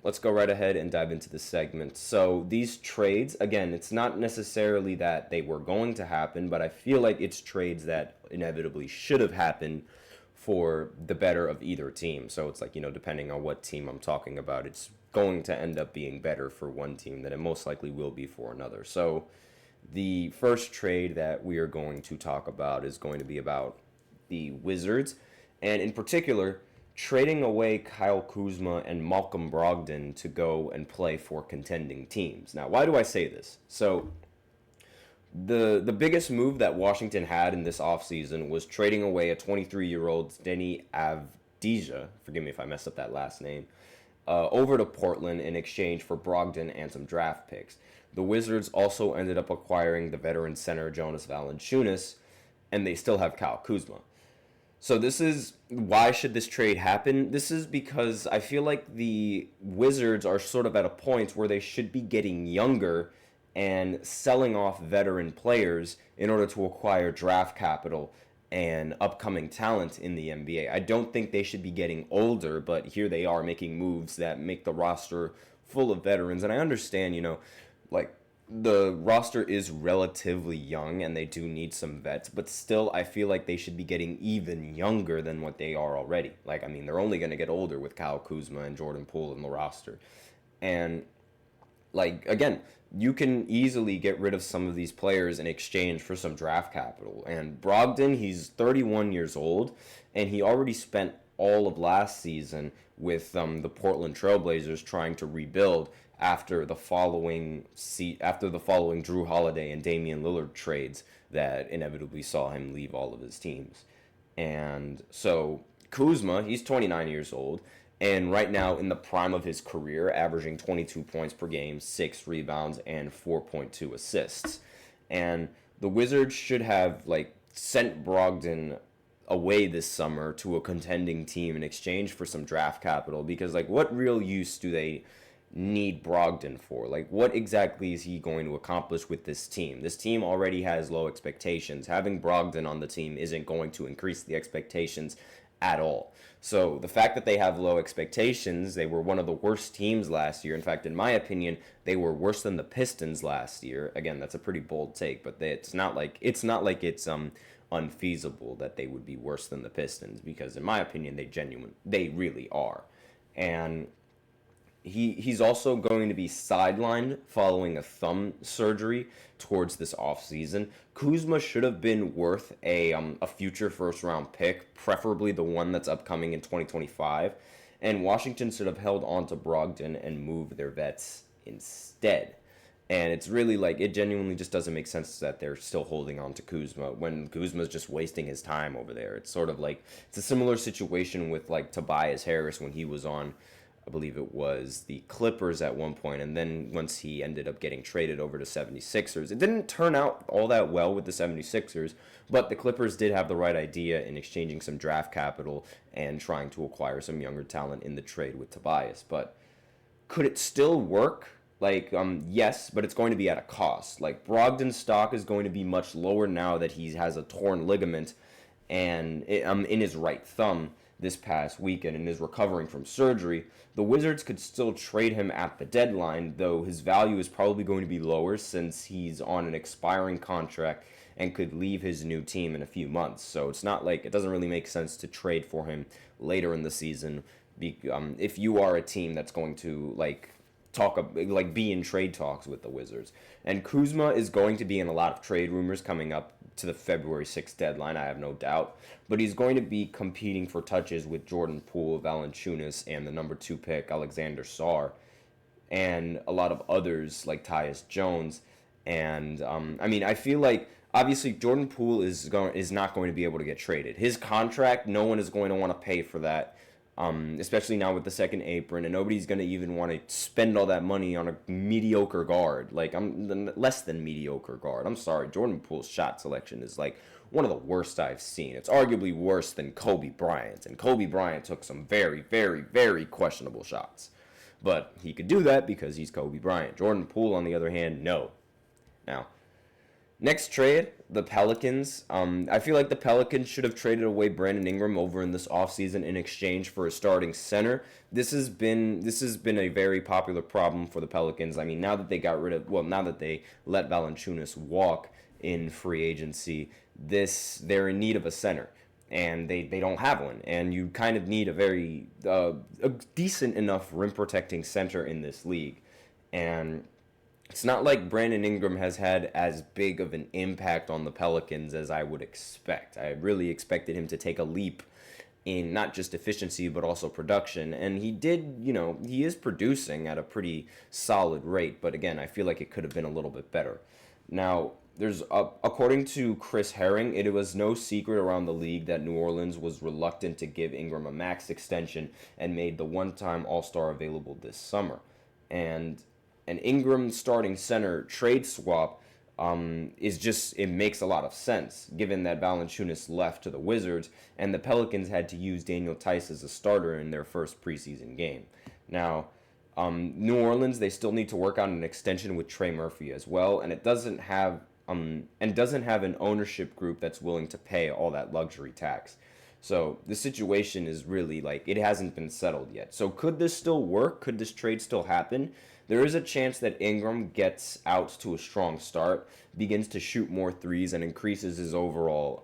let's go right ahead and dive into the segment. So these trades, again, it's not necessarily that they were going to happen, but I feel like it's trades that inevitably should have happened for the better of either team. So it's like, depending on what team I'm talking about, it's going to end up being better for one team than it most likely will be for another. So the first trade that we are going to talk about is going to be about the Wizards, and in particular, trading away Kyle Kuzma and Malcolm Brogdon to go and play for contending teams. Now, why do I say this? So the biggest move that Washington had in this offseason was trading away a 23-year-old Denny Avdija, forgive me if I messed up that last name, over to Portland in exchange for Brogdon and some draft picks. The Wizards also ended up acquiring the veteran center Jonas Valanciunas, and they still have Kyle Kuzma. So why should this trade happen? This is because I feel like the Wizards are sort of at a point where they should be getting younger and selling off veteran players in order to acquire draft capital and upcoming talent in the NBA. I don't think they should be getting older, but here they are making moves that make the roster full of veterans. And I understand, like the roster is relatively young and they do need some vets, but still I feel like they should be getting even younger than what they are already. They're only going to get older with Kyle Kuzma and Jordan Poole in the roster. And again, you can easily get rid of some of these players in exchange for some draft capital. And Brogdon, he's 31 years old, and he already spent all of last season with the Portland Trailblazers trying to rebuild after the following Drew Holiday and Damian Lillard trades that inevitably saw him leave all of his teams. And so Kuzma, he's 29 years old, and right now in the prime of his career, averaging 22 points per game, 6 rebounds, and 4.2 assists. And the Wizards should have sent Brogdon away this summer to a contending team in exchange for some draft capital, because what real use do they need Brogdon for? What exactly is he going to accomplish with this team? This team already has low expectations. Having Brogdon on the team isn't going to increase the expectations at all. So the fact that they have low expectations, they were one of the worst teams last year. In fact, in my opinion, they were worse than the Pistons last year. Again, that's a pretty bold take, but it's not like it's unfeasible that they would be worse than the Pistons, because in my opinion, they really are. And he's also going to be sidelined following a thumb surgery towards this offseason. Kuzma should have been worth a future first-round pick, preferably the one that's upcoming in 2025. And Washington should have held on to Brogdon and moved their vets instead. And it's really it genuinely just doesn't make sense that they're still holding on to Kuzma when Kuzma's just wasting his time over there. It's sort of it's a similar situation with Tobias Harris when he was on, I believe it was the Clippers at one point, and then once he ended up getting traded over to 76ers. It didn't turn out all that well with the 76ers, but the Clippers did have the right idea in exchanging some draft capital and trying to acquire some younger talent in the trade with Tobias. But could it still work? Yes, but it's going to be at a cost. Brogdon's stock is going to be much lower now that he has a torn ligament and in his right thumb this past weekend and is recovering from surgery. The Wizards could still trade him at the deadline, though his value is probably going to be lower since he's on an expiring contract and could leave his new team in a few months. So it's not it doesn't really make sense to trade for him later in the season if you are a team that's going to be in trade talks with the Wizards. And Kuzma is going to be in a lot of trade rumors coming up to the February 6th deadline, I have no doubt. But he's going to be competing for touches with Jordan Poole, Valanciunas, and the number 2 pick, Alexander Sarr, and a lot of others like Tyus Jones. And I feel obviously Jordan Poole is not going to be able to get traded. His contract, no one is going to want to pay for that. Especially now with the second apron, and nobody's going to even want to spend all that money on a mediocre guard. Less than mediocre guard. I'm sorry, Jordan Poole's shot selection is one of the worst I've seen. It's arguably worse than Kobe Bryant, and Kobe Bryant took some very, very, very questionable shots. But he could do that because he's Kobe Bryant. Jordan Poole, on the other hand, no. Now, Next trade, the Pelicans. I feel like the Pelicans should have traded away Brandon Ingram over in this offseason in exchange for a starting center. This has been a very popular problem for the Pelicans. I mean, now that now that they let Valanciunas walk in free agency, they're in need of a center. And they don't have one, and you kind of need a decent enough rim protecting center in this league, and it's not like Brandon Ingram has had as big of an impact on the Pelicans as I would expect. I really expected him to take a leap in not just efficiency but also production, and he did. He is producing at a pretty solid rate, but again, I feel like it could have been a little bit better. Now, according to Chris Herring, it was no secret around the league that New Orleans was reluctant to give Ingram a max extension and made the one-time All-Star available this summer. And an Ingram starting center trade swap it makes a lot of sense given that Valanciunas left to the Wizards and the Pelicans had to use Daniel Tice as a starter in their first preseason game. Now, New Orleans, they still need to work on an extension with Trey Murphy as well, and it doesn't have an ownership group that's willing to pay all that luxury tax. So the situation is really it hasn't been settled yet. So could this still work? Could this trade still happen? There is a chance that Ingram gets out to a strong start, begins to shoot more threes, and increases his overall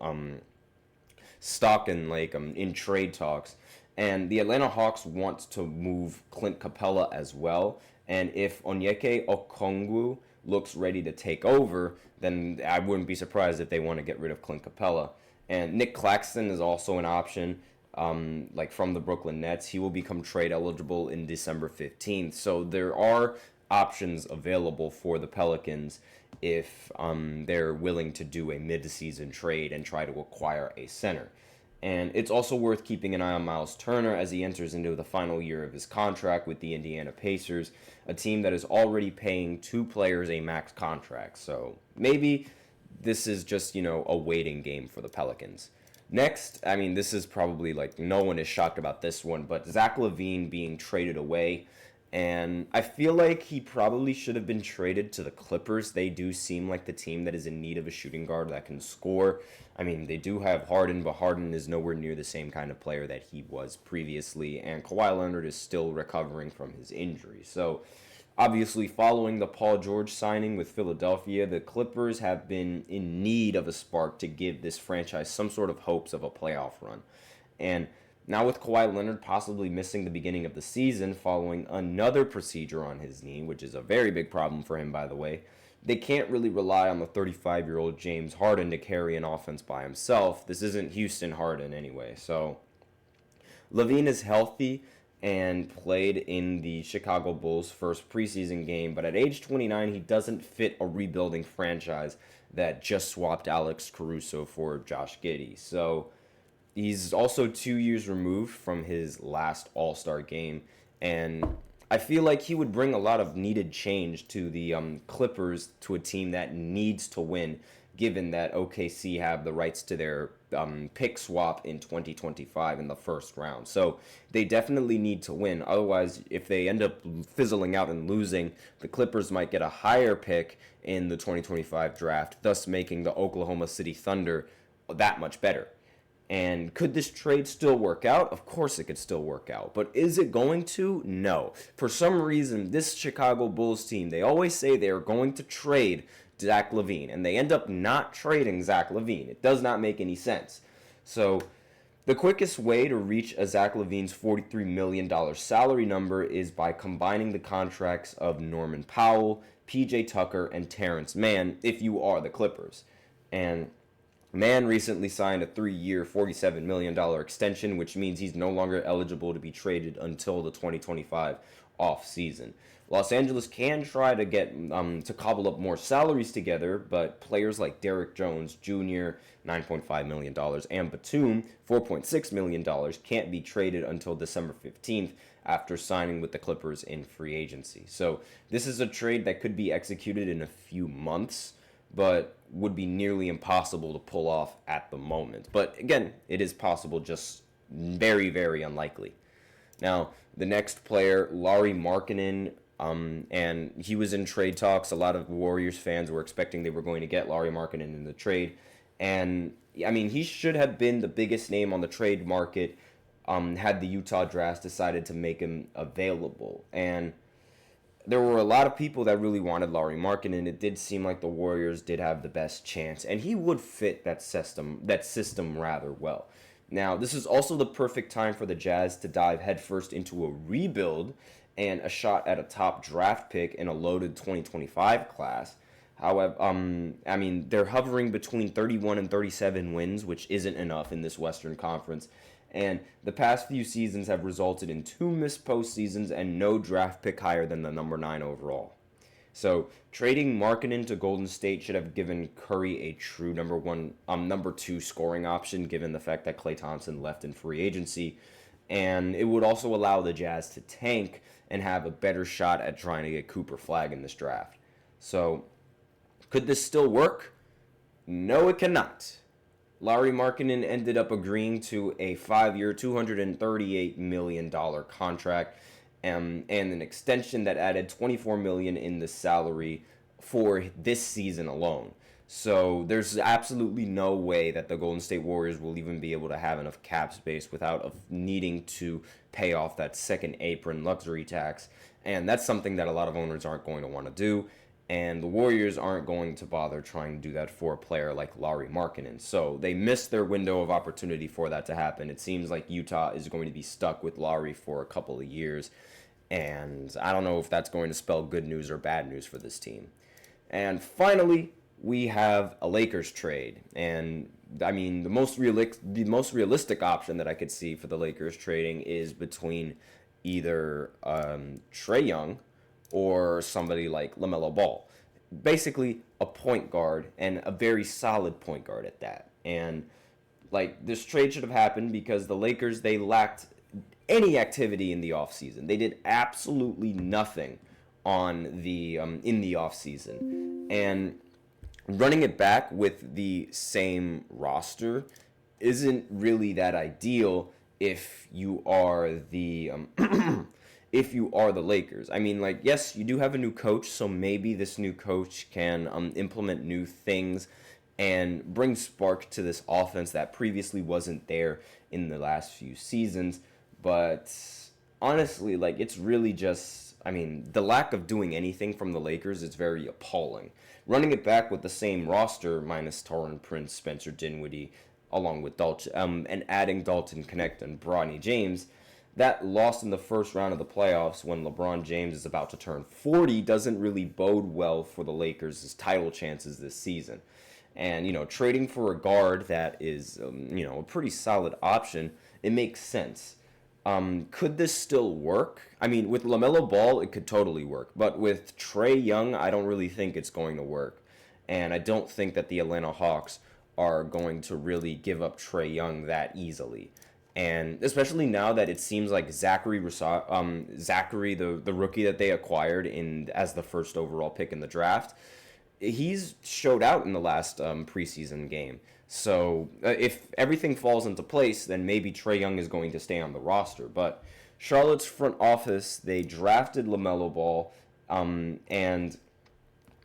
stock in trade talks. And the Atlanta Hawks want to move Clint Capella as well. And if Onyeka Okongwu looks ready to take over, then I wouldn't be surprised if they want to get rid of Clint Capella. And Nick Claxton is also an option, from the Brooklyn Nets. He will become trade eligible in December 15th. So there are options available for the Pelicans if they're willing to do a mid-season trade and try to acquire a center. And it's also worth keeping an eye on Miles Turner as he enters into the final year of his contract with the Indiana Pacers, a team that is already paying two players a max contract. So maybe this is just, a waiting game for the Pelicans. Next, this is probably no one is shocked about this one, but Zach LaVine being traded away. And I feel like he probably should have been traded to the Clippers. They do seem like the team that is in need of a shooting guard that can score. They do have Harden, but Harden is nowhere near the same kind of player that he was previously. And Kawhi Leonard is still recovering from his injury. So, obviously, following the Paul George signing with Philadelphia, the Clippers have been in need of a spark to give this franchise some sort of hopes of a playoff run. And now with Kawhi Leonard possibly missing the beginning of the season following another procedure on his knee, which is a very big problem for him, by the way, they can't really rely on the 35-year-old James Harden to carry an offense by himself. This isn't Houston Harden anyway. So LaVine is healthy and played in the Chicago Bulls' first preseason game, but at age 29, he doesn't fit a rebuilding franchise that just swapped Alex Caruso for Josh Giddey. So he's also 2 years removed from his last All-Star game, and I feel like he would bring a lot of needed change to the Clippers, to a team that needs to win, given that OKC have the rights to their pick swap in 2025 in the first round. So they definitely need to win. Otherwise, if they end up fizzling out and losing, the Clippers might get a higher pick in the 2025 draft, thus making the Oklahoma City Thunder that much better. And could this trade still work out? Of course it could still work out. But is it going to? No. For some reason, this Chicago Bulls team, they always say they are going to trade Zach LaVine, and they end up not trading Zach LaVine. It does not make any sense. So the quickest way to reach a Zach LaVine's $43 million salary number is by combining the contracts of Norman Powell, PJ Tucker, and Terrence Mann if you are the Clippers. And Mann recently signed a 3-year, $47 million extension, which means he's no longer eligible to be traded until the 2025 offseason. Los Angeles can try to get to cobble up more salaries together, but players like Derrick Jones Jr., $9.5 million, and Batum, $4.6 million, can't be traded until December 15th after signing with the Clippers in free agency. So this is a trade that could be executed in a few months, but would be nearly impossible to pull off at the moment. But again, it is possible, just very, very unlikely. Now, the next player, Lauri Markkanen, And he was in trade talks. A lot of Warriors fans were expecting they were going to get Lauri Markkanen in the trade. And, I mean, he should have been the biggest name on the trade market had the Utah Jazz decided to make him available. And there were a lot of people that really wanted Lauri Markkanen. It did seem like the Warriors did have the best chance, and he would fit that system rather well. Now, this is also the perfect time for the Jazz to dive headfirst into a rebuild and a shot at a top draft pick in a loaded 2025 class. However, I mean, they're hovering between 31 and 37 wins, which isn't enough in this Western Conference. And the past few seasons have resulted in 2 missed postseasons and no draft pick higher than the number 9 overall. So trading Markkanen to Golden State should have given Curry a true number 2 scoring option, given the fact that Klay Thompson left in free agency. And it would also allow the Jazz to tank and have a better shot at trying to get Cooper Flagg in this draft. So could this still work? No, it cannot. Lauri Markkanen ended up agreeing to a 5-year, $238 million contract and an extension that added $24 million in the salary for this season alone. So there's absolutely no way that the Golden State Warriors will even be able to have enough cap space without needing to pay off that second apron luxury tax. And that's something that a lot of owners aren't going to want to do. And the Warriors aren't going to bother trying to do that for a player like Lauri Markkanen. So they missed their window of opportunity for that to happen. It seems like Utah is going to be stuck with Lauri for a couple of years. And I don't know if that's going to spell good news or bad news for this team. And finally, we have a Lakers trade. And I mean, the most realistic option that I could see for the Lakers trading is between either Trae Young or somebody like LaMelo Ball. Basically, a point guard, and a very solid point guard at that. And, like, this trade should have happened because the Lakers, they lacked any activity in the offseason. They did absolutely nothing in the offseason. And running it back with the same roster isn't really that ideal if you are the Lakers. I mean, like, yes, you do have a new coach, so maybe this new coach can implement new things and bring spark to this offense that previously wasn't there in the last few seasons. But honestly, like, it's really just, I mean, the lack of doing anything from the Lakers is very appalling. Running it back with the same roster, minus Taurean Prince, Spencer Dinwiddie, along with and adding Dalton Knecht and Bronny James, that loss in the first round of the playoffs when LeBron James is about to turn 40 doesn't really bode well for the Lakers' title chances this season. And, trading for a guard that is, a pretty solid option, it makes sense. Could this still work? I mean, with LaMelo Ball, it could totally work. But with Trae Young, I don't really think it's going to work. And I don't think that the Atlanta Hawks are going to really give up Trae Young that easily. And especially now that it seems like Zachary, the rookie that they acquired as the first overall pick in the draft, he's showed out in the last preseason game. So if everything falls into place, then maybe Trae Young is going to stay on the roster. But Charlotte's front office, they drafted LaMelo Ball, and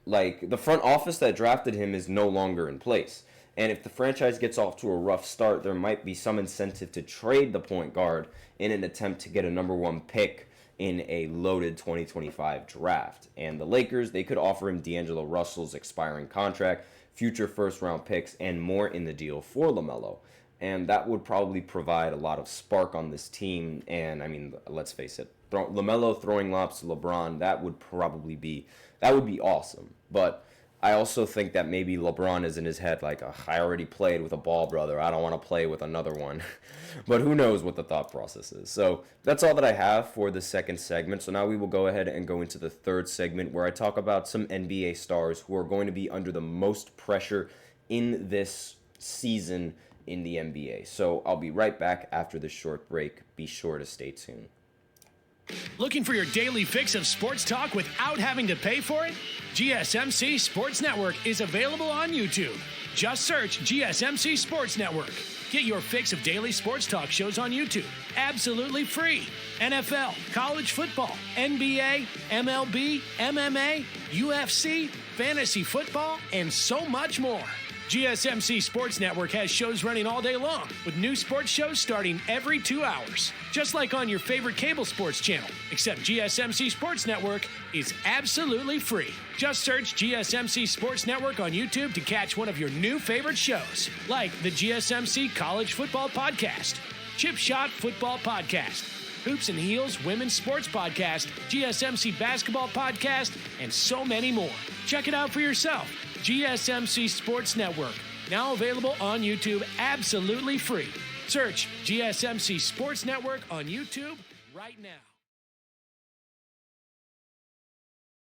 like the front office that drafted him is no longer in place. And if the franchise gets off to a rough start, there might be some incentive to trade the point guard in an attempt to get a number 1 pick in a loaded 2025 draft. And the Lakers, they could offer him D'Angelo Russell's expiring contract, future first-round picks, and more in the deal for LaMelo. And that would probably provide a lot of spark on this team. And, I mean, let's face it, LaMelo throwing lobs to LeBron, that would be awesome. But I also think that maybe LeBron is in his head like, I already played with a ball brother. I don't want to play with another one. But who knows what the thought process is. So that's all that I have for the second segment. So now we will go ahead and go into the third segment where I talk about some NBA stars who are going to be under the most pressure in this season in the NBA. So I'll be right back after this short break. Be sure to stay tuned. Looking for your daily fix of sports talk without having to pay for it? GSMC Sports Network is available on YouTube. Just search GSMC Sports Network. Get your fix of daily sports talk shows on YouTube, absolutely free. NFL, college football, NBA, MLB, MMA, UFC, fantasy football, and so much more. GSMC Sports Network has shows running all day long, with new sports shows starting every 2 hours. Just like on your favorite cable sports channel, except GSMC Sports Network is absolutely free. Just search GSMC Sports Network on YouTube to catch one of your new favorite shows, like the GSMC College Football Podcast, Chip Shot Football Podcast, Hoops and Heels Women's Sports Podcast, GSMC Basketball Podcast, and so many more. Check it out for yourself. GSMC Sports Network, now available on YouTube absolutely free. Search GSMC Sports Network on YouTube right now.